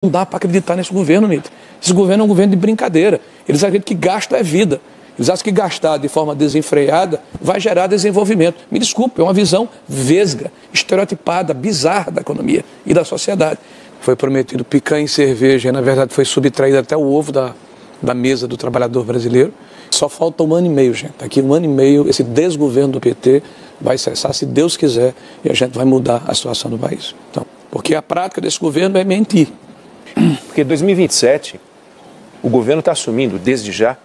Não dá para acreditar nesse governo, Mitre. Esse governo é um governo de brincadeira. Eles acreditam que gasto é vida. Eles acham que gastar de forma desenfreada vai gerar desenvolvimento. Me desculpe, é uma visão vesga, estereotipada, bizarra da economia e da sociedade. Foi prometido picanha e cerveja e, na verdade, foi subtraído até o ovo da mesa do trabalhador brasileiro. Só falta 1 ano e meio, gente. Daqui 1 ano e meio, esse desgoverno do PT vai cessar, se Deus quiser, e a gente vai mudar a situação do país. Então, porque a prática desse governo é mentir. Porque em 2027, o governo está assumindo, desde já,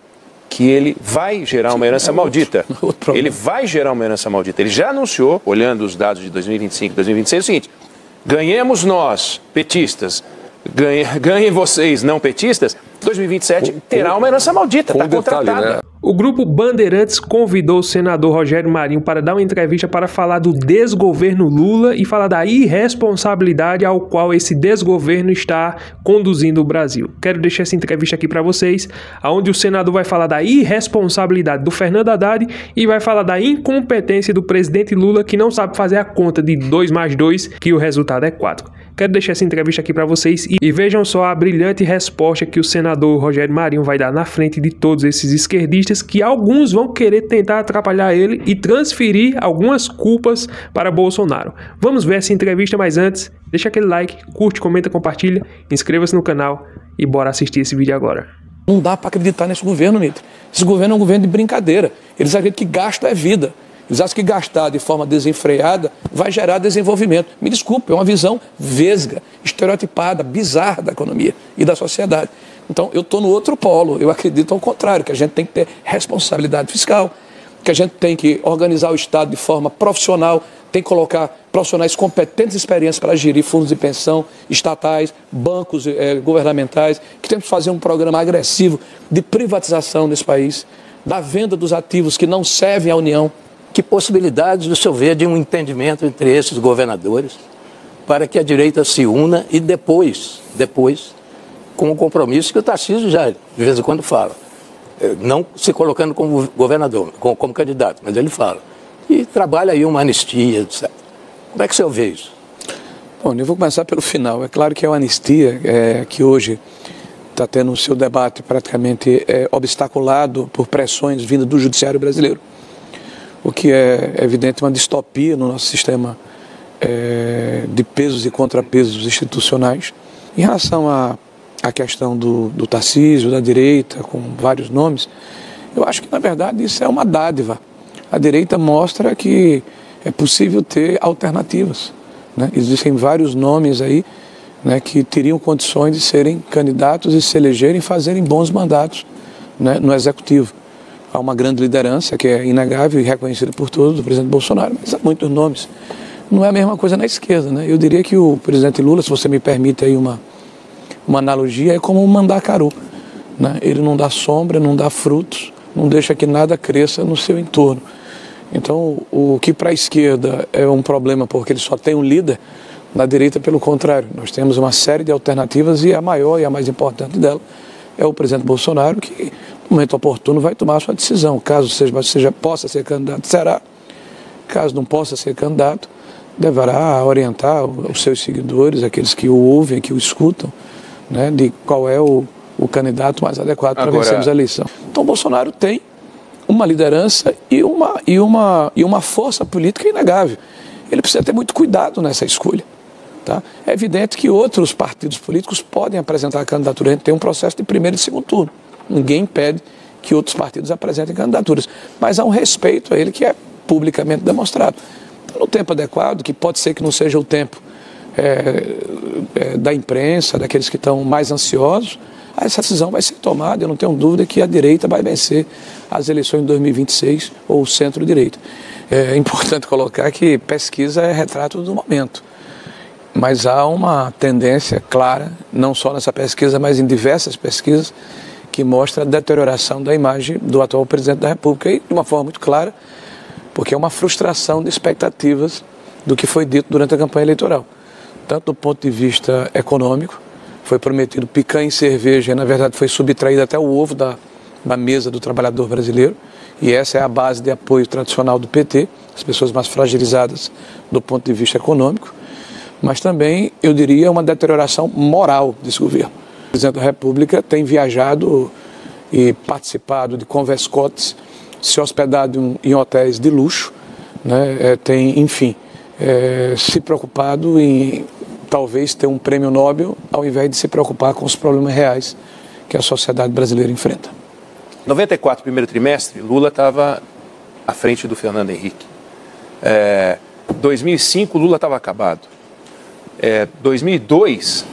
que ele vai gerar uma herança maldita. Ele vai gerar uma herança maldita. Ele já anunciou, olhando os dados de 2025 e 2026, o seguinte: ganhemos nós, petistas, ganhem vocês, não petistas, 2027 terá uma herança maldita, está contratada. Né? O grupo Bandeirantes convidou o senador Rogério Marinho para dar uma entrevista para falar do desgoverno Lula e falar da irresponsabilidade ao qual esse desgoverno está conduzindo o Brasil. Quero deixar essa entrevista aqui para vocês, onde o senador vai falar da irresponsabilidade do Fernando Haddad e vai falar da incompetência do presidente Lula, que não sabe fazer a conta de 2 mais 2, que o resultado é 4. Quero deixar essa entrevista aqui para vocês e vejam só a brilhante resposta que o senador Rogério Marinho vai dar na frente de todos esses esquerdistas, que alguns vão querer tentar atrapalhar ele e transferir algumas culpas para Bolsonaro. Vamos ver essa entrevista, mas antes, deixa aquele like, curte, comenta, compartilha, inscreva-se no canal e bora assistir esse vídeo agora. Não dá para acreditar nesse governo, Mitre. Esse governo é um governo de brincadeira. Eles acreditam que gasto é vida. Eles acham que gastar de forma desenfreada vai gerar desenvolvimento. Me desculpe, é uma visão vesga, estereotipada, bizarra da economia e da sociedade. Então, eu estou no outro polo. Eu acredito ao contrário, que a gente tem que ter responsabilidade fiscal, que a gente tem que organizar o Estado de forma profissional, tem que colocar profissionais competentes e experientes para gerir fundos de pensão estatais, bancos governamentais, que tem que fazer um programa agressivo de privatização nesse país, da venda dos ativos que não servem à União. Que possibilidades o senhor vê de um entendimento entre esses governadores para que a direita se una e depois, com o compromisso que o Tarcísio já de vez em quando fala, não se colocando como governador, como candidato, mas ele fala, e trabalha aí uma anistia, etc. Como é que o senhor vê isso? Bom, eu vou começar pelo final. É claro que é uma anistia que hoje está tendo o seu debate praticamente obstaculado por pressões vindas do judiciário brasileiro, o que é evidente uma distopia no nosso sistema de pesos e contrapesos institucionais. Em relação à questão do Tarcísio, da direita, com vários nomes, eu acho que, na verdade, isso é uma dádiva. A direita mostra que é possível ter alternativas, né? Existem vários nomes aí, né, que teriam condições de serem candidatos e se elegerem e fazerem bons mandatos, né, no Executivo. Há uma grande liderança que é inegável e reconhecida por todos, do presidente Bolsonaro, mas há muitos nomes. Não é a mesma coisa na esquerda, né? Eu diria que o presidente Lula, se você me permite aí uma analogia, é como um mandacaru, né? Ele não dá sombra, não dá frutos, não deixa que nada cresça no seu entorno. Então, o que para a esquerda é um problema porque ele só tem um líder, na direita, pelo contrário. Nós temos uma série de alternativas e a maior e a mais importante dela é o presidente Bolsonaro, que no momento oportuno vai tomar a sua decisão. Caso possa ser candidato, será. Caso não possa ser candidato, deverá orientar os seus seguidores, aqueles que o ouvem, que o escutam, né, de qual é o candidato mais adequado para vencermos a eleição. Então, Bolsonaro tem uma liderança e uma força política inegável. Ele precisa ter muito cuidado nessa escolha. Tá? É evidente que outros partidos políticos podem apresentar a candidatura. A gente tem um processo de primeiro e segundo turno. Ninguém impede que outros partidos apresentem candidaturas. Mas há um respeito a ele que é publicamente demonstrado. Então, no tempo adequado, que pode ser que não seja o tempo da imprensa, daqueles que estão mais ansiosos, essa decisão vai ser tomada. Eu não tenho dúvida que a direita vai vencer as eleições de 2026 ou o centro-direita. É importante colocar que pesquisa é retrato do momento. Mas há uma tendência clara, não só nessa pesquisa, mas em diversas pesquisas, que mostra a deterioração da imagem do atual presidente da República, e de uma forma muito clara, porque é uma frustração de expectativas do que foi dito durante a campanha eleitoral. Tanto do ponto de vista econômico, foi prometido picanha e cerveja, e na verdade foi subtraído até o ovo da mesa do trabalhador brasileiro, e essa é a base de apoio tradicional do PT, as pessoas mais fragilizadas do ponto de vista econômico. mas também, eu diria, uma deterioração moral desse governo. O presidente da República tem viajado e participado de converscotes, se hospedado em hotéis de luxo, né? Tem, enfim, se preocupado em talvez ter um prêmio Nobel, ao invés de se preocupar com os problemas reais que a sociedade brasileira enfrenta. 94, primeiro trimestre, Lula estava à frente do Fernando Henrique. 2005, Lula estava acabado. 2002,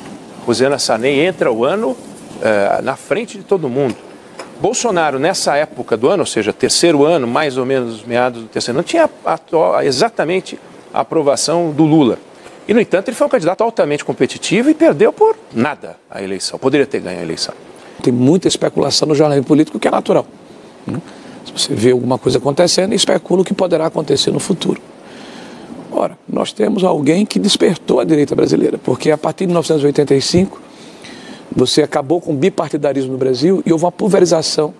Rosana Sarney entra o ano na frente de todo mundo. Bolsonaro, nessa época do ano, ou seja, terceiro ano, mais ou menos meados do terceiro ano, tinha exatamente a aprovação do Lula. E, no entanto, ele foi um candidato altamente competitivo e perdeu por nada a eleição. Poderia ter ganho a eleição. Tem muita especulação no jornalismo político, que é natural. Se você vê alguma coisa acontecendo, especula o que poderá acontecer no futuro. Ora, nós temos alguém que despertou a direita brasileira, porque a partir de 1985, você acabou com o bipartidarismo no Brasil e houve uma pulverização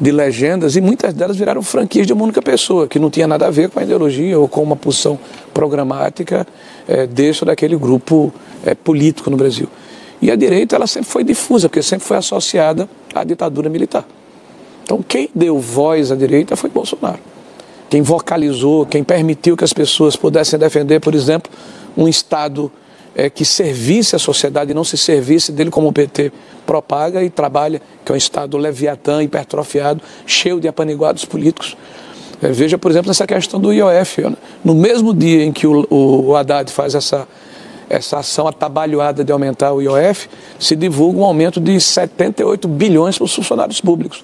de legendas e muitas delas viraram franquias de uma única pessoa, que não tinha nada a ver com a ideologia ou com uma posição programática desse ou daquele grupo político no Brasil. E a direita, ela sempre foi difusa, porque sempre foi associada à ditadura militar. Então, quem deu voz à direita foi Bolsonaro. Quem vocalizou, quem permitiu que as pessoas pudessem defender, por exemplo, um Estado que servisse à sociedade e não se servisse dele como o PT propaga e trabalha, que é um Estado leviatã, hipertrofiado, cheio de apaniguados políticos. Veja, por exemplo, nessa questão do IOF. No mesmo dia em que o Haddad faz essa ação atabalhoada de aumentar o IOF, se divulga um aumento de 78 bilhões para os funcionários públicos,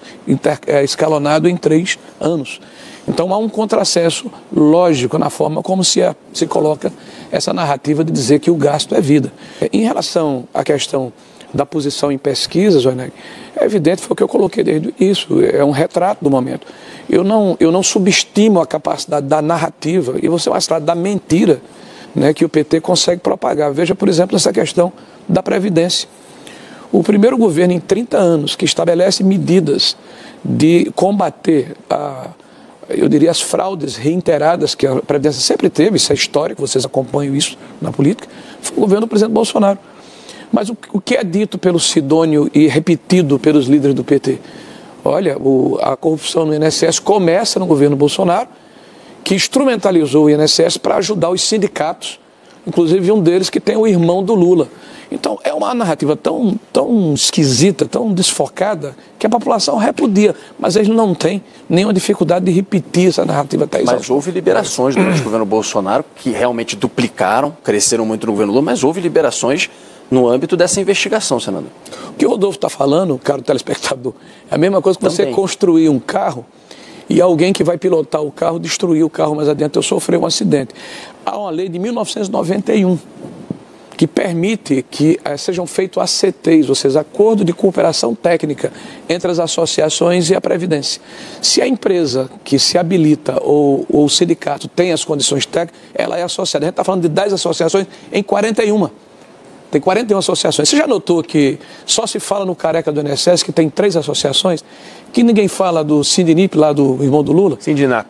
escalonado em 3 anos. Então há um contrassenso lógico na forma como se coloca essa narrativa de dizer que o gasto é vida. Em relação à questão da posição em pesquisas, é evidente, foi o que eu coloquei desde isso, é um retrato do momento. Eu não subestimo a capacidade da narrativa, e você mais claro, da mentira, que o PT consegue propagar. Veja, por exemplo, essa questão da Previdência. O primeiro governo em 30 anos que estabelece medidas de combater eu diria, as fraudes reiteradas que a Previdência sempre teve, isso é histórico, vocês acompanham isso na política, foi o governo do presidente Bolsonaro. Mas o que é dito pelo Sidônio e repetido pelos líderes do PT? Olha, a corrupção no INSS começa no governo Bolsonaro, que instrumentalizou o INSS para ajudar os sindicatos, inclusive um deles que tem o irmão do Lula. Então, é uma narrativa tão esquisita, tão desfocada, que a população repudia, mas eles não têm nenhuma dificuldade de repetir essa narrativa. Mas houve liberações durante o governo Bolsonaro que realmente duplicaram, cresceram muito no governo Lula, mas houve liberações no âmbito dessa investigação, senador. O que o Rodolfo está falando, caro telespectador, é a mesma coisa que você construir um carro e alguém que vai pilotar o carro destruir o carro mais adiante ou sofrer um acidente. Há uma lei de 1991 que permite que sejam feitos ACTs, ou seja, acordo de cooperação técnica entre as associações e a Previdência. Se a empresa que se habilita ou o sindicato tem as condições técnicas, ela é associada. A gente está falando de 10 associações em 41. Tem 41 associações. Você já notou que só se fala no careca do INSS, que tem 3 associações, que ninguém fala do Sindinip, lá do irmão do Lula? Sindinap.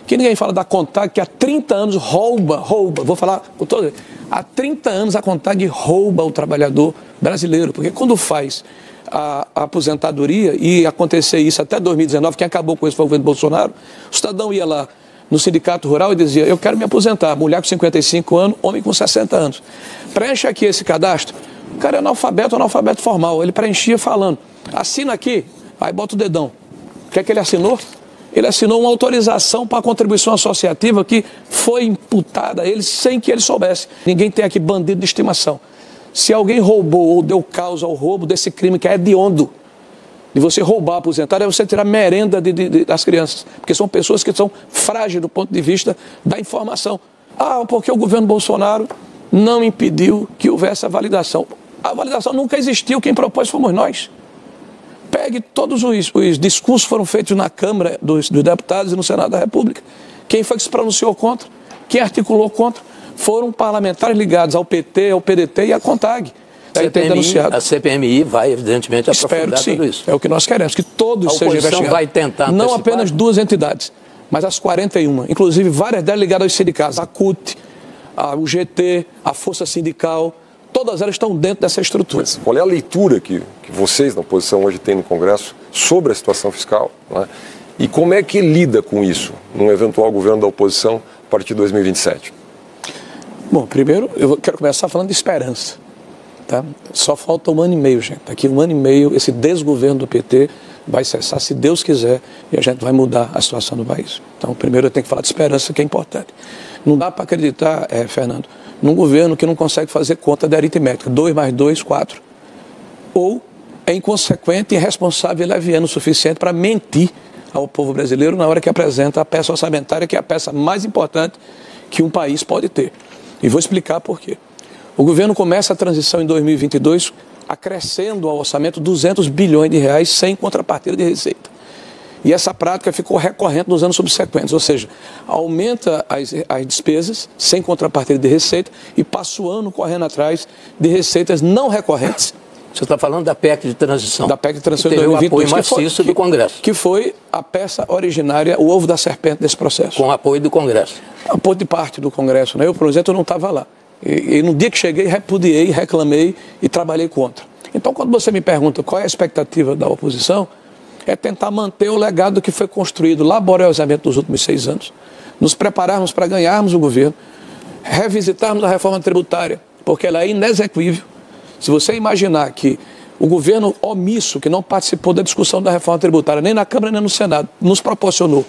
Que ninguém fala da Contag, que há 30 anos rouba, vou falar com todos. Há 30 anos a Contag rouba o trabalhador brasileiro, porque quando faz a aposentadoria, e acontecer isso até 2019, quem acabou com isso foi o governo Bolsonaro, o cidadão ia lá no sindicato rural e dizia, eu quero me aposentar, mulher com 55 anos, homem com 60 anos. Preenche aqui esse cadastro. O cara é analfabeto formal, ele preenchia falando, assina aqui, aí bota o dedão. O que é que ele assinou? Ele assinou uma autorização para a contribuição associativa que foi imputada a ele sem que ele soubesse. Ninguém tem aqui bandido de estimação. Se alguém roubou ou deu causa ao roubo desse crime que é hediondo, de você roubar aposentado, é você tirar merenda das crianças, porque são pessoas que são frágeis do ponto de vista da informação. Porque o governo Bolsonaro não impediu que houvesse a validação. A validação nunca existiu, quem propôs fomos nós. Pegue todos os discursos que foram feitos na Câmara dos Deputados e no Senado da República. Quem foi que se pronunciou contra? Quem articulou contra? Foram parlamentares ligados ao PT, ao PDT e à Contag. A CPMI vai, evidentemente, aprofundar tudo isso. É o que nós queremos, que todos sejam investigados. Vai tentar não antecipar. Apenas 2 entidades, mas as 41. Inclusive várias delas ligadas aos sindicatos, a CUT, a UGT, a Força Sindical, todas elas estão dentro dessa estrutura. Mas qual é a leitura que vocês, na oposição, hoje têm no Congresso sobre a situação fiscal, né? E como é que lida com isso num eventual governo da oposição a partir de 2027? Bom, primeiro eu quero começar falando de esperança. Tá? Só falta 1 ano e meio, gente. Daqui 1 ano e meio, esse desgoverno do PT vai cessar, se Deus quiser, e a gente vai mudar a situação do país. Então, primeiro eu tenho que falar de esperança, que é importante. Não dá para acreditar, Fernando, num governo que não consegue fazer conta de aritmética. 2 mais 2, 4. Ou é inconsequente, irresponsável e leviano o suficiente para mentir ao povo brasileiro na hora que apresenta a peça orçamentária, que é a peça mais importante que um país pode ter. E vou explicar por quê. O governo começa a transição em 2022 acrescendo ao orçamento 200 bilhões de reais sem contrapartida de receita. E essa prática ficou recorrente nos anos subsequentes, ou seja, aumenta as despesas sem contrapartida de receita e passa o ano correndo atrás de receitas não recorrentes. Você está falando da PEC de transição. Da PEC de transição de 2022. O apoio maciço do Congresso. Que foi a peça originária, o ovo da serpente desse processo. Com apoio do Congresso. Apoio de parte do Congresso, né? Eu, por exemplo, não estava lá. E no dia que cheguei, repudiei, reclamei e trabalhei contra. Então, quando você me pergunta qual é a expectativa da oposição, é tentar manter o legado que foi construído laboriosamente nos últimos 6 anos, nos prepararmos para ganharmos o governo, revisitarmos a reforma tributária, porque ela é inexequível. Se você imaginar que o governo omisso, que não participou da discussão da reforma tributária, nem na Câmara nem no Senado, nos proporcionou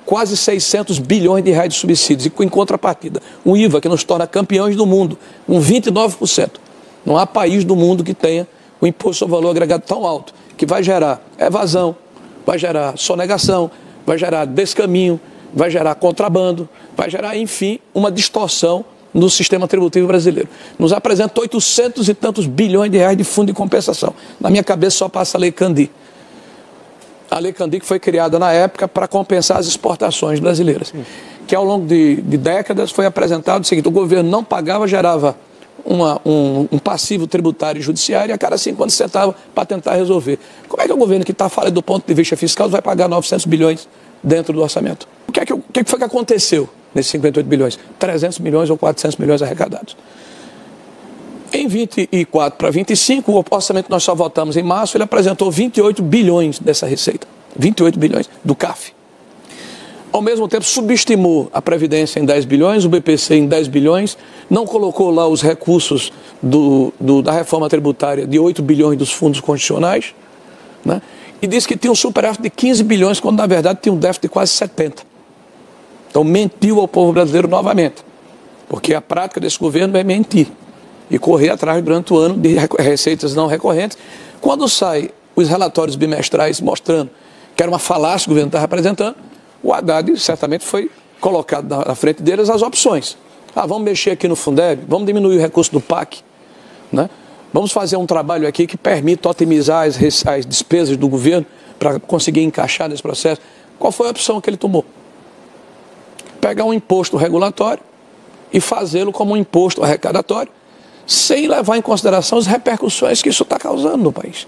quase 600 bilhões de reais de subsídios e, em contrapartida, um IVA que nos torna campeões do mundo, com 29%. Não há país do mundo que tenha o imposto sobre valor agregado tão alto, que vai gerar evasão, vai gerar sonegação, vai gerar descaminho, vai gerar contrabando, vai gerar, enfim, uma distorção no sistema tributivo brasileiro. Nos apresenta 800 e tantos bilhões de reais de fundo de compensação. Na minha cabeça só passa a Lei Candir. A Lei Candir que foi criada na época para compensar as exportações brasileiras. Que ao longo de décadas foi apresentado o seguinte: o governo não pagava, gerava um passivo tributário e judiciário e a cada 5 anos sentava para tentar resolver. Como é que o governo que está falando do ponto de vista fiscal vai pagar 900 bilhões dentro do orçamento? O que foi que aconteceu nesses 58 bilhões? 300 milhões ou 400 milhões arrecadados. Em 24 para 25, o orçamento que nós só votamos em março, ele apresentou 28 bilhões dessa receita. 28 bilhões do CAF. Ao mesmo tempo, subestimou a Previdência em 10 bilhões, o BPC em 10 bilhões, não colocou lá os recursos da reforma tributária de 8 bilhões dos fundos constitucionais, né? E disse que tinha um superávit de 15 bilhões, quando na verdade tinha um déficit de quase 70. Então mentiu ao povo brasileiro novamente, porque a prática desse governo é mentir e correr atrás durante o ano de receitas não recorrentes. Quando saem os relatórios bimestrais mostrando que era uma falácia que o governo estava apresentando, o Haddad certamente foi colocado na frente deles as opções. Vamos mexer aqui no Fundeb, vamos diminuir o recurso do PAC, né? Vamos fazer um trabalho aqui que permita otimizar as despesas do governo para conseguir encaixar nesse processo. Qual foi a opção que ele tomou? Pegar um imposto regulatório e fazê-lo como um imposto arrecadatório, sem levar em consideração as repercussões que isso está causando no país.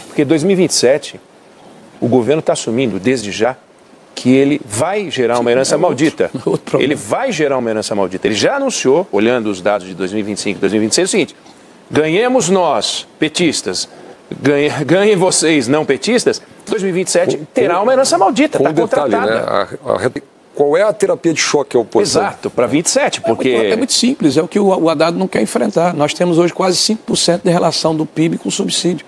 Porque 2027, o governo está assumindo, desde já, que ele vai gerar uma herança maldita. Ele vai gerar uma herança maldita. Ele já anunciou, olhando os dados de 2025 e 2026, o seguinte: ganhemos nós, petistas, ganhem vocês, não petistas, 2027 terá uma herança maldita, está contratada. Né? Qual é a terapia de choque à oposição? Exato, para 27, porque... É muito simples, é o que o Haddad não quer enfrentar. Nós temos hoje quase 5% de relação do PIB com subsídio.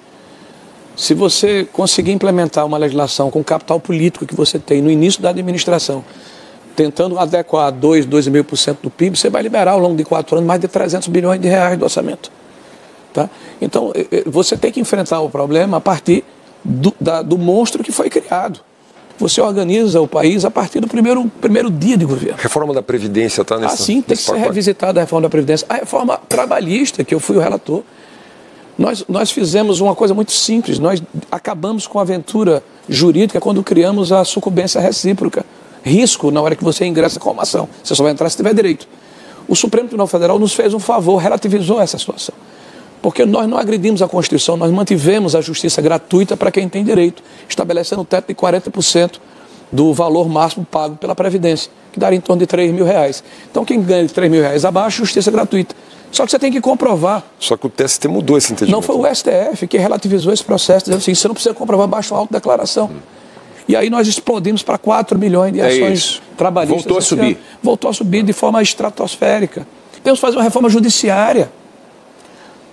Se você conseguir implementar uma legislação com o capital político que você tem no início da administração, tentando adequar a 2,5% do PIB, você vai liberar ao longo de 4 anos mais de 300 bilhões de reais do orçamento. Tá? Então, você tem que enfrentar o problema a partir do monstro que foi criado. Você organiza o país a partir do primeiro dia de governo. Reforma da Previdência está nesse... Sim, tem que ser revisitada a reforma da Previdência. A reforma trabalhista, que eu fui o relator, nós fizemos uma coisa muito simples. Nós acabamos com a aventura jurídica quando criamos a sucumbência recíproca. Risco na hora que você ingressa com uma ação. Você só vai entrar se tiver direito. O Supremo Tribunal Federal nos fez um favor, relativizou essa situação. Porque nós não agredimos a Constituição, nós mantivemos a justiça gratuita para quem tem direito, estabelecendo um teto de 40% do valor máximo pago pela Previdência, que daria em torno de R$3 mil. Então, quem ganha de R$3 mil abaixo, justiça gratuita. Só que você tem que comprovar. Só que o TST mudou esse entendimento. Não foi o STF que relativizou esse processo, dizendo assim, você não precisa comprovar baixo autodeclaração. E aí nós explodimos para 4 milhões de ações trabalhistas. Voltou a subir. Voltou a subir de forma estratosférica. Temos que fazer uma reforma judiciária.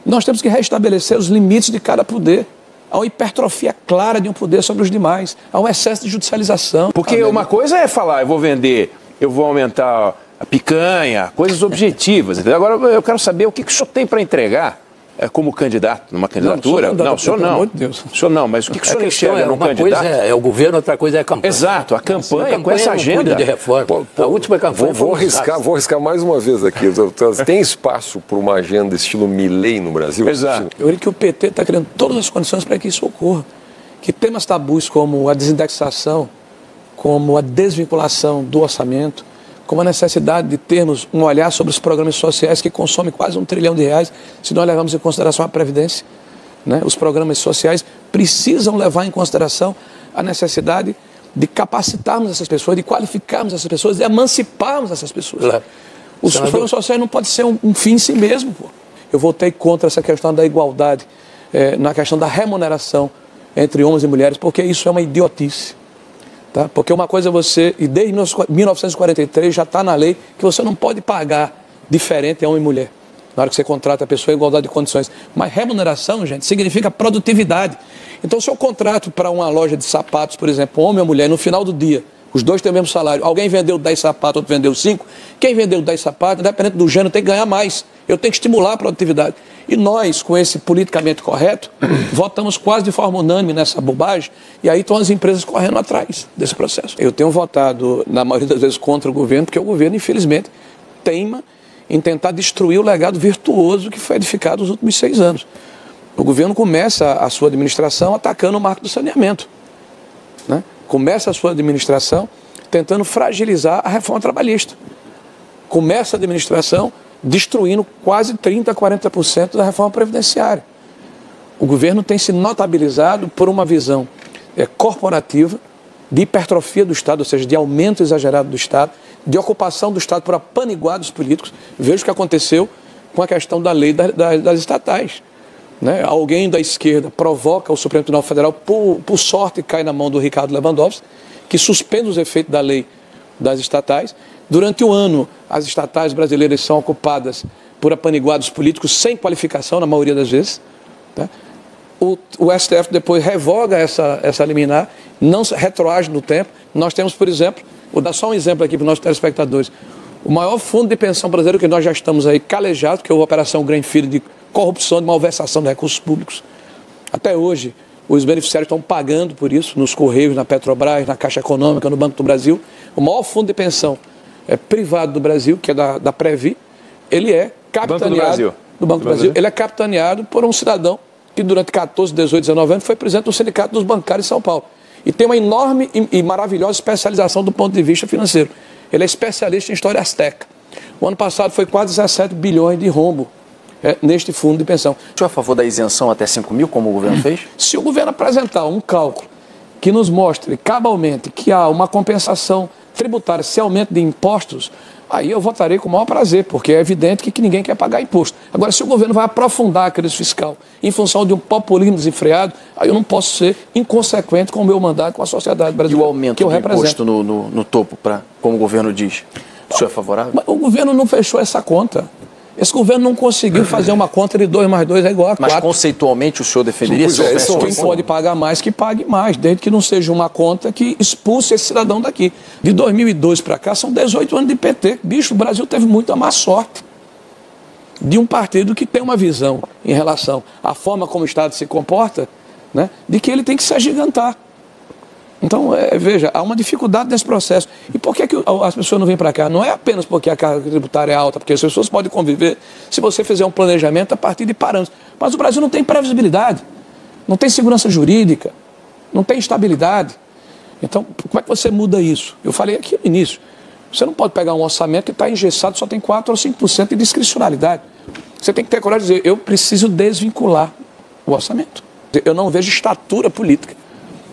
Nós temos que restabelecer os limites de cada poder. Há uma hipertrofia clara de um poder sobre os demais. Há um excesso de judicialização. Porque uma coisa é falar, eu vou vender, eu vou aumentar a picanha, coisas objetivas. Entendeu? Agora eu quero saber o que o senhor tem para entregar como candidato, numa candidatura. Não, o senhor não. O senhor não, mas o que o senhor enxerga num candidato? Uma coisa é o governo, outra coisa é a campanha. Exato, a campanha com essa agenda de reforma. A última campanha vou arriscar mais uma vez aqui. Tem espaço para uma agenda estilo Milei no Brasil? Exato. Eu acho que o PT está criando todas as condições para que isso ocorra. Que temas tabus como a desindexação, como a desvinculação do orçamento, como a necessidade de termos um olhar sobre os programas sociais que consomem quase R$1 trilhão, se nós levarmos em consideração a Previdência. Né? Os programas sociais precisam levar em consideração a necessidade de capacitarmos essas pessoas, de qualificarmos essas pessoas, de emanciparmos essas pessoas. Claro. Os programas sociais não podem ser um fim em si mesmo. Pô. Eu votei contra essa questão da igualdade, na questão da remuneração entre homens e mulheres, porque isso é uma idiotice. Tá? Porque uma coisa é você, e desde 1943 já está na lei, que você não pode pagar diferente a homem e mulher. Na hora que você contrata a pessoa, igualdade de condições. Mas remuneração, gente, significa produtividade. Então, se eu contrato para uma loja de sapatos, por exemplo, homem ou mulher, no final do dia, os dois têm o mesmo salário, alguém vendeu 10 sapatos, outro vendeu 5, quem vendeu 10 sapatos, independente do gênero, tem que ganhar mais. Eu tenho que estimular a produtividade. E nós, com esse politicamente correto, votamos quase de forma unânime nessa bobagem, e aí estão as empresas correndo atrás desse processo. Eu tenho votado, na maioria das vezes, contra o governo, porque o governo, infelizmente, teima em tentar destruir o legado virtuoso que foi edificado nos últimos 6 anos. O governo começa a sua administração atacando o marco do saneamento. Né? Começa a sua administração tentando fragilizar a reforma trabalhista. Começa a administração destruindo quase 30%, 40% da reforma previdenciária. O governo tem se notabilizado por uma visão corporativa, de hipertrofia do Estado, ou seja, de aumento exagerado do Estado, de ocupação do Estado por apaniguados políticos. Veja o que aconteceu com a questão da lei das estatais. Né? Alguém da esquerda provoca o Supremo Tribunal Federal, por sorte cai na mão do Ricardo Lewandowski, que suspende os efeitos da lei das estatais. Durante o ano, as estatais brasileiras são ocupadas por apaniguados políticos sem qualificação, na maioria das vezes. Tá? O STF depois revoga essa liminar, não retroage no tempo. Nós temos, por exemplo, vou dar só um exemplo aqui para os nossos telespectadores, o maior fundo de pensão brasileiro que nós já estamos aí calejados, que é a Operação Greenfield de corrupção, de malversação de recursos públicos. Até hoje, os beneficiários estão pagando por isso, nos Correios, na Petrobras, na Caixa Econômica, no Banco do Brasil. O maior fundo de pensão privado do Brasil, que é da Previ, ele é capitaneado do Banco do Brasil. Ele é capitaneado por um cidadão que durante 14, 18, 19 anos foi presidente do Sindicato dos Bancários de São Paulo. E tem uma enorme e maravilhosa especialização do ponto de vista financeiro. Ele é especialista em história asteca. O ano passado foi quase 17 bilhões de rombo neste fundo de pensão. Você é a favor da isenção até 5 mil, como o governo fez? Se o governo apresentar um cálculo que nos mostre cabalmente que há uma compensação tributária, se aumento de impostos, aí eu votarei com o maior prazer, porque é evidente que ninguém quer pagar imposto. Agora, se o governo vai aprofundar a crise fiscal em função de um populismo desenfreado, aí eu não posso ser inconsequente com o meu mandato, com a sociedade brasileira. E o aumento do imposto no topo, como o governo diz, o senhor é favorável? Mas o governo não fechou essa conta. Esse governo não conseguiu fazer uma conta de 2 mais 2 é igual a 4. Mas conceitualmente o senhor defenderia isso? Quem pode pagar mais, que pague mais, desde que não seja uma conta que expulse esse cidadão daqui. De 2002 para cá, são 18 anos de PT. Bicho, o Brasil teve muita má sorte de um partido que tem uma visão em relação à forma como o Estado se comporta, né, de que ele tem que se agigantar. Então, veja, há uma dificuldade nesse processo. E por que as pessoas não vêm para cá? Não é apenas porque a carga tributária é alta, porque as pessoas podem conviver se você fizer um planejamento a partir de parâmetros. Mas o Brasil não tem previsibilidade, não tem segurança jurídica, não tem estabilidade. Então, como é que você muda isso? Eu falei aqui no início, você não pode pegar um orçamento que está engessado, só tem 4 ou 5% de discricionalidade. Você tem que ter coragem de dizer, eu preciso desvincular o orçamento. Eu não vejo estatura política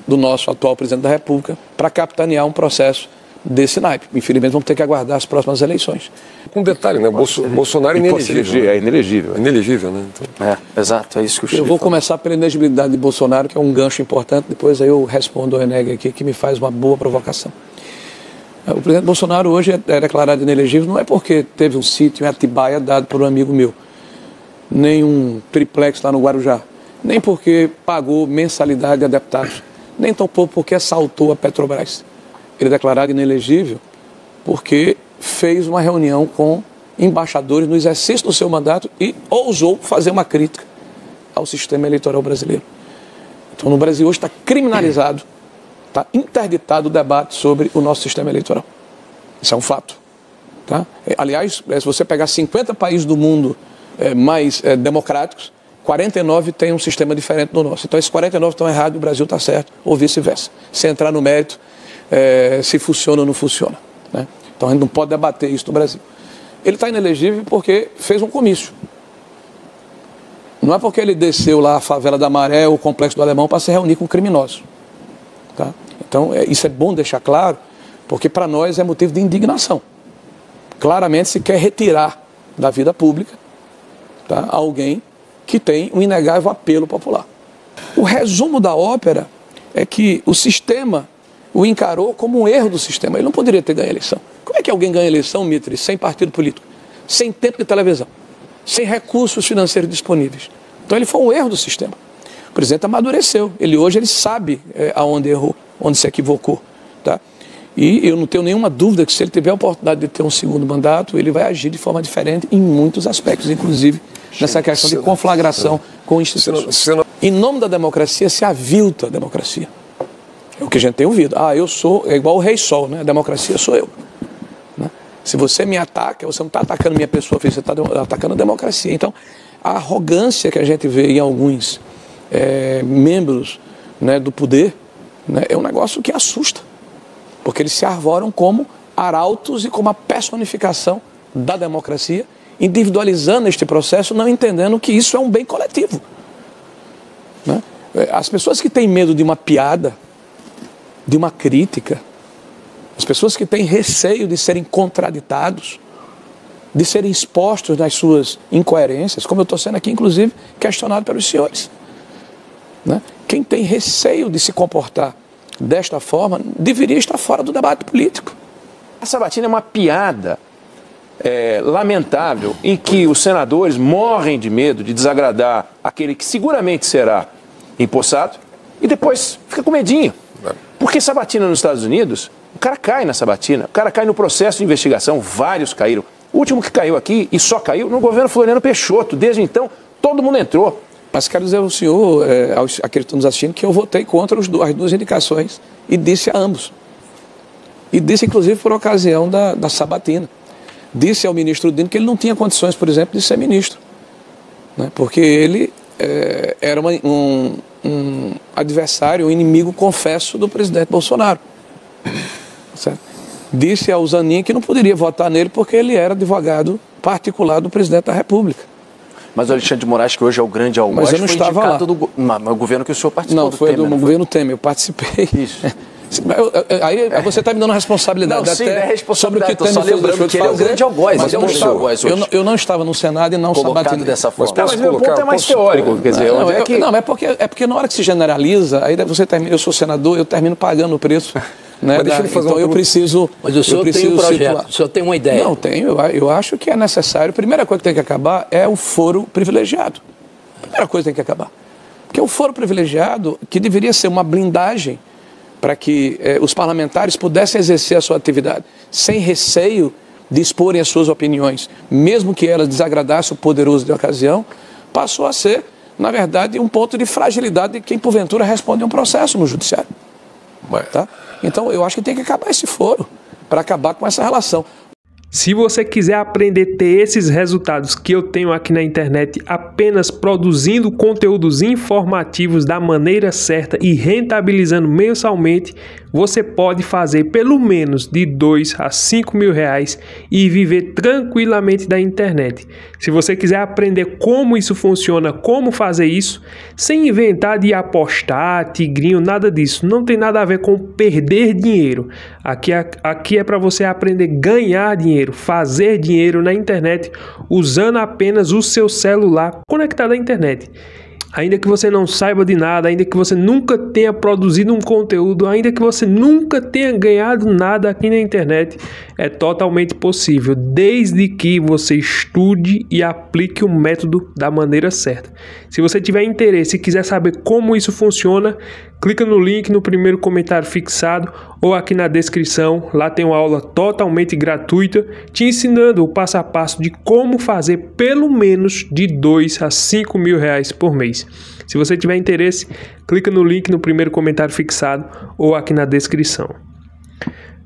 do nosso atual presidente da República para capitanear um processo desse naipe. Infelizmente, vamos ter que aguardar as próximas eleições. Um detalhe, né? Bolsonaro é inelegível. É inelegível. Inelegível, né? Então... exato, é isso que eu vou começar pela inelegibilidade de Bolsonaro, que é um gancho importante, depois aí eu respondo ao Eneg aqui, que me faz uma boa provocação. O presidente Bolsonaro hoje é declarado inelegível, não é porque teve um sítio em Atibaia dado por um amigo meu, nem um triplex lá no Guarujá, nem porque pagou mensalidade a deputados, nem tampouco porque assaltou a Petrobras. Ele é declarado inelegível porque fez uma reunião com embaixadores no exercício do seu mandato e ousou fazer uma crítica ao sistema eleitoral brasileiro. Então, no Brasil hoje está criminalizado, está interditado o debate sobre o nosso sistema eleitoral. Isso é um fato. Tá? Aliás, se você pegar 50 países do mundo mais democráticos, 49 têm um sistema diferente do nosso. Então, esses 49 estão errados e o Brasil está certo, ou vice-versa. Se entrar no mérito, se funciona ou não funciona. Né? Então, a gente não pode debater isso no Brasil. Ele está inelegível porque fez um comício. Não é porque ele desceu lá a favela da Maré ou o Complexo do Alemão para se reunir com criminosos. Tá? Então, isso é bom deixar claro, porque para nós é motivo de indignação. Claramente se quer retirar da vida pública, tá, alguém que tem um inegável apelo popular. O resumo da ópera é que o sistema o encarou como um erro do sistema. Ele não poderia ter ganho a eleição. Como é que alguém ganha a eleição, Mitri, sem partido político, sem tempo de televisão, sem recursos financeiros disponíveis? Então ele foi um erro do sistema. O presidente amadureceu. Hoje ele sabe aonde errou, onde se equivocou. Tá? E eu não tenho nenhuma dúvida que se ele tiver a oportunidade de ter um segundo mandato, ele vai agir de forma diferente em muitos aspectos, inclusive nessa questão de conflagração com instituições. Em nome da democracia se avilta a democracia. É o que a gente tem ouvido. Eu sou igual o Rei Sol, né? A democracia sou eu. Né? Se você me ataca, você não está atacando minha pessoa física, você está atacando a democracia. Então, a arrogância que a gente vê em alguns membros, né, do poder, né, é um negócio que assusta. Porque eles se arvoram como arautos e como a personificação da democracia, individualizando este processo, não entendendo que isso é um bem coletivo. Né? As pessoas que têm medo de uma piada, de uma crítica, as pessoas que têm receio de serem contraditados, de serem expostos nas suas incoerências, como eu estou sendo aqui, inclusive, questionado pelos senhores. Né? Quem tem receio de se comportar desta forma deveria estar fora do debate político. A sabatina é uma piada lamentável em que os senadores morrem de medo de desagradar aquele que seguramente será empossado e depois fica com medinho. Porque sabatina nos Estados Unidos, o cara cai na sabatina, o cara cai no processo de investigação, vários caíram. O último que caiu aqui, e só caiu, no governo Floriano Peixoto. Desde então, todo mundo entrou. Mas quero dizer ao senhor, aqueles que estão nos assistindo, que eu votei contra as duas indicações e disse a ambos. E disse, inclusive, por ocasião da sabatina. Disse ao ministro Dino que ele não tinha condições, por exemplo, de ser ministro. Né? Porque ele era um adversário, um inimigo confesso do presidente Bolsonaro. Certo? Disse ao Zanin que não poderia votar nele porque ele era advogado particular do presidente da República. Mas o Alexandre de Moraes, que hoje é o grande algoz, mas eu não estava lá. O governo que o senhor participou. Não, foi do governo Temer, eu participei. Isso. Aí você está me dando responsabilidade. Não, sim, até é responsabilidade. sobre o que Temer fez, deixou de fazer. É o grande algoz. Mas eu não estava no Senado e não sabatinei dessa forma. Mas meu ponto é mais teórico. Quer dizer, é porque na hora que se generaliza, aí você termina, eu sou senador, eu termino pagando o preço. Né, então eu preciso. Mas o senhor tem um projeto, o senhor tem uma ideia? Não, tenho. Eu acho que é necessário. A primeira coisa que tem que acabar é o foro privilegiado. A primeira coisa que tem que acabar. Porque o foro privilegiado, que deveria ser uma blindagem para que os parlamentares pudessem exercer a sua atividade sem receio de exporem as suas opiniões, mesmo que elas desagradassem o poderoso de ocasião, passou a ser, na verdade, um ponto de fragilidade de quem, porventura, responde a um processo no judiciário. Tá? Então, eu acho que tem que acabar esse foro para acabar com essa relação. Se você quiser aprender a ter esses resultados que eu tenho aqui na internet apenas produzindo conteúdos informativos da maneira certa e rentabilizando mensalmente, você pode fazer pelo menos de 2 a 5 mil reais e viver tranquilamente da internet. Se você quiser aprender como isso funciona, como fazer isso, sem inventar de apostar, tigrinho, nada disso. Não tem nada a ver com perder dinheiro. Aqui é para você aprender a ganhar dinheiro, fazer dinheiro na internet, usando apenas o seu celular conectado à internet. Ainda que você não saiba de nada, ainda que você nunca tenha produzido um conteúdo, ainda que você nunca tenha ganhado nada aqui na internet, é totalmente possível, desde que você estude e aplique o método da maneira certa. Se você tiver interesse e quiser saber como isso funciona, clica no link no primeiro comentário fixado ou aqui na descrição. Lá tem uma aula totalmente gratuita te ensinando o passo a passo de como fazer pelo menos de 2 a 5 mil reais por mês. Se você tiver interesse, clica no link no primeiro comentário fixado ou aqui na descrição.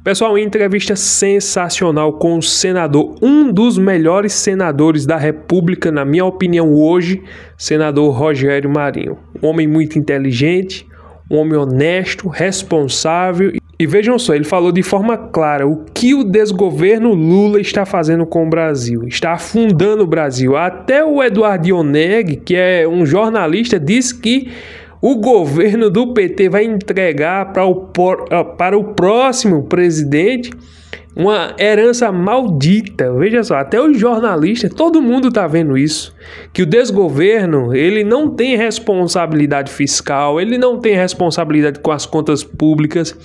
Pessoal, entrevista sensacional com o senador, um dos melhores senadores da República, na minha opinião hoje, senador Rogério Marinho. Um homem muito inteligente, um homem honesto, responsável. E vejam só, ele falou de forma clara o que o desgoverno Lula está fazendo com o Brasil. Está afundando o Brasil. Até o Eduardo Ioneg, que é um jornalista, disse que o governo do PT vai entregar para o próximo presidente uma herança maldita. Veja só, até os jornalistas, todo mundo está vendo isso. Que o desgoverno, ele não tem responsabilidade fiscal, ele não tem responsabilidade com as contas públicas.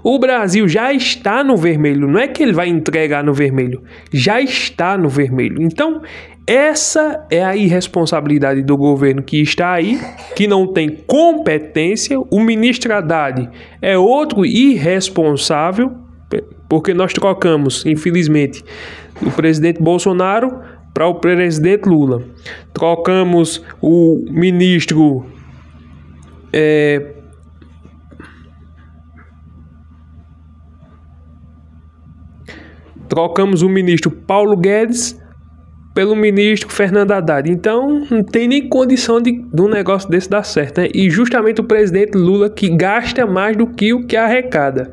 O Brasil já está no vermelho, não é que ele vai entregar no vermelho, já está no vermelho. Então, essa é a irresponsabilidade do governo que está aí, que não tem competência. O ministro Haddad é outro irresponsável, porque nós trocamos, infelizmente, o presidente Bolsonaro para o presidente Lula. Trocamos o ministro Paulo Guedes pelo ministro Fernando Haddad. Então, não tem nem condição de um negócio desse dar certo, né? E justamente o presidente Lula que gasta mais do que o que arrecada.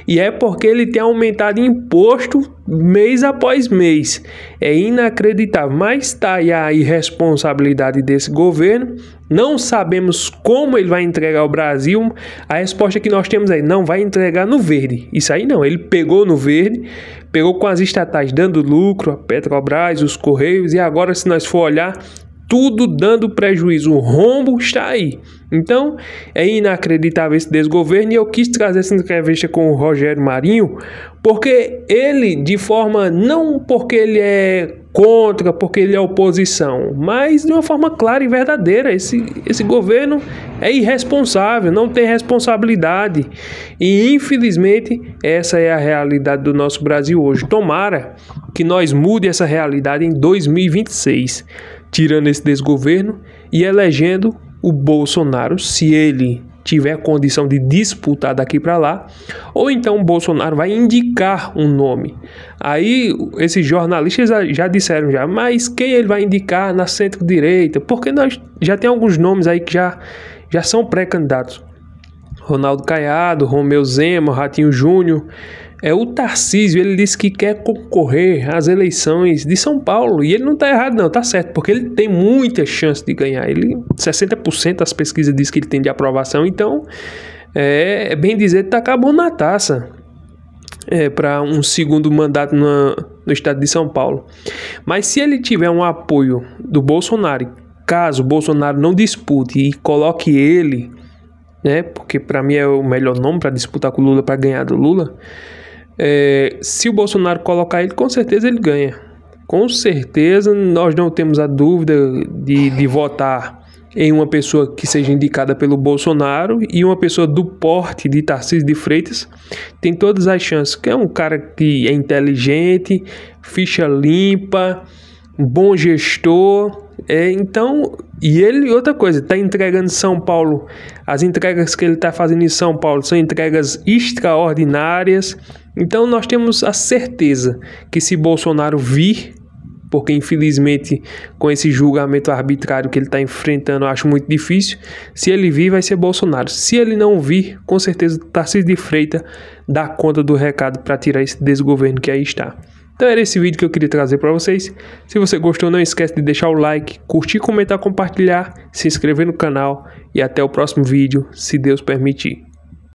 E é porque ele tem aumentado imposto mês após mês. É inacreditável. Mas está aí a irresponsabilidade desse governo. Não sabemos como ele vai entregar ao Brasil. A resposta que nós temos aí, não vai entregar no verde. Isso aí não, ele pegou no verde, pegou com as estatais dando lucro, a Petrobras, os Correios, e agora, se nós for olhar, tudo dando prejuízo. O rombo está aí. Então, é inacreditável esse desgoverno, e eu quis trazer essa entrevista com o Rogério Marinho, porque ele, de forma, não porque ele é contra, porque ele é oposição, mas de uma forma clara e verdadeira. Esse governo é irresponsável, não tem responsabilidade, e infelizmente essa é a realidade do nosso Brasil hoje. Tomara que nós mude essa realidade em 2026, tirando esse desgoverno e elegendo o Bolsonaro, se ele tiver condição de disputar daqui para lá, ou então o Bolsonaro vai indicar um nome. Aí esses jornalistas já disseram mas quem ele vai indicar na centro-direita? Porque nós já tem alguns nomes aí que já são pré-candidatos. Ronaldo Caiado, Romeu Zema, Ratinho Júnior. O Tarcísio, ele disse que quer concorrer às eleições de São Paulo, e ele não está errado não, está certo, porque ele tem muita chance de ganhar. 60% das pesquisas diz que ele tem de aprovação, então é bem dizer que está acabando na taça para um segundo mandato no estado de São Paulo. Mas se ele tiver um apoio do Bolsonaro, caso o Bolsonaro não dispute e coloque ele, porque para mim é o melhor nome para disputar com o Lula, para ganhar do Lula, se o Bolsonaro colocar ele, com certeza ele ganha. Com certeza nós não temos a dúvida de votar em uma pessoa que seja indicada pelo Bolsonaro, e uma pessoa do porte de Tarcísio de Freitas tem todas as chances, que é um cara que é inteligente, ficha limpa, bom gestor. E ele, outra coisa, está entregando São Paulo. As entregas que ele está fazendo em São Paulo são entregas extraordinárias. Então nós temos a certeza que se Bolsonaro vir, porque infelizmente com esse julgamento arbitrário que ele está enfrentando, eu acho muito difícil. Se ele vir, vai ser Bolsonaro. Se ele não vir, com certeza Tarcísio de Freitas dá conta do recado para tirar esse desgoverno que aí está. Então era esse vídeo que eu queria trazer para vocês. Se você gostou, não esquece de deixar o like, curtir, comentar, compartilhar, se inscrever no canal e até o próximo vídeo, se Deus permitir.